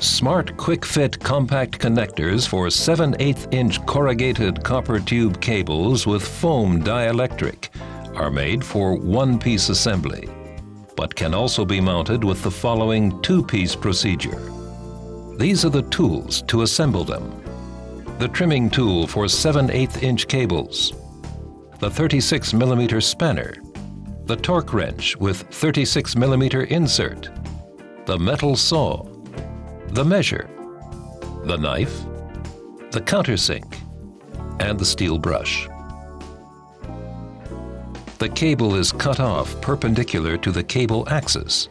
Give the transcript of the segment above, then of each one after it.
Smart quick-fit compact connectors for 7/8-inch corrugated copper tube cables with foam dielectric are made for one-piece assembly, but can also be mounted with the following two-piece procedure. These are the tools to assemble them. The trimming tool for 7/8-inch cables, the 36mm spanner, the torque wrench with 36mm insert, the metal saw, the measure, the knife, the countersink, and the steel brush. The cable is cut off perpendicular to the cable axis.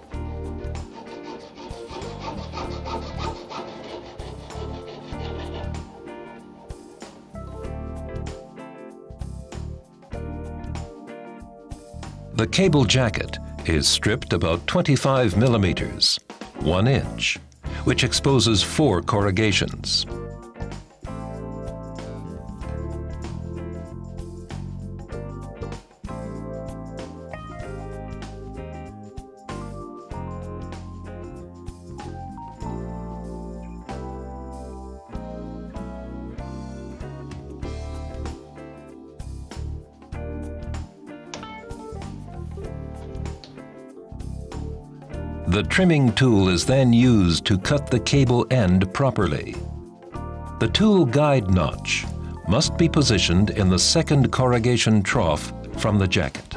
The cable jacket is stripped about 25 millimeters, 1 inch, which exposes 4 corrugations. The trimming tool is then used to cut the cable end properly. The tool guide notch must be positioned in the second corrugation trough from the jacket.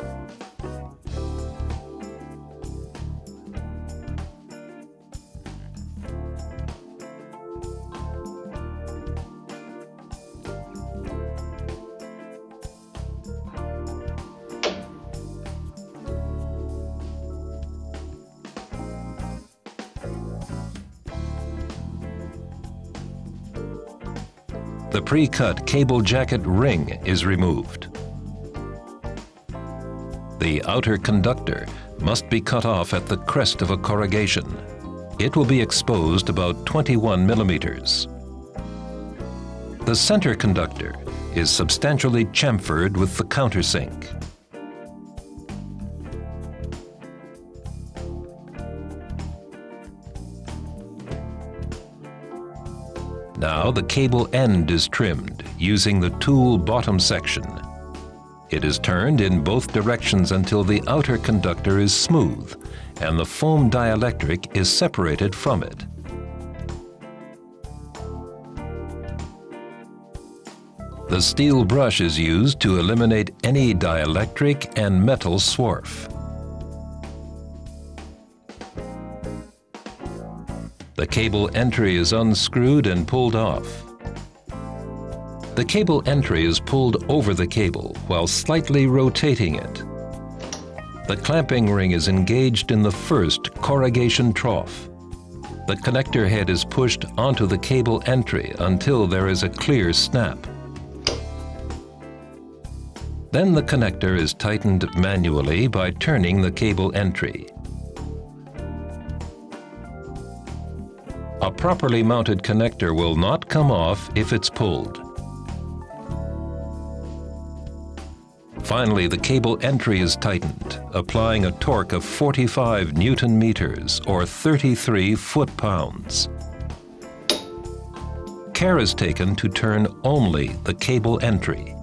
The pre-cut cable jacket ring is removed. The outer conductor must be cut off at the crest of a corrugation. It will be exposed about 21 millimeters. The center conductor is substantially chamfered with the countersink. Now the cable end is trimmed using the tool bottom section. It is turned in both directions until the outer conductor is smooth and the foam dielectric is separated from it. The steel brush is used to eliminate any dielectric and metal swarf. The cable entry is unscrewed and pulled off. The cable entry is pulled over the cable while slightly rotating it. The clamping ring is engaged in the first corrugation trough. The connector head is pushed onto the cable entry until there is a clear snap. Then the connector is tightened manually by turning the cable entry. A properly mounted connector will not come off if it's pulled. Finally, the cable entry is tightened, applying a torque of 45 Newton meters or 33 foot-pounds. Care is taken to turn only the cable entry.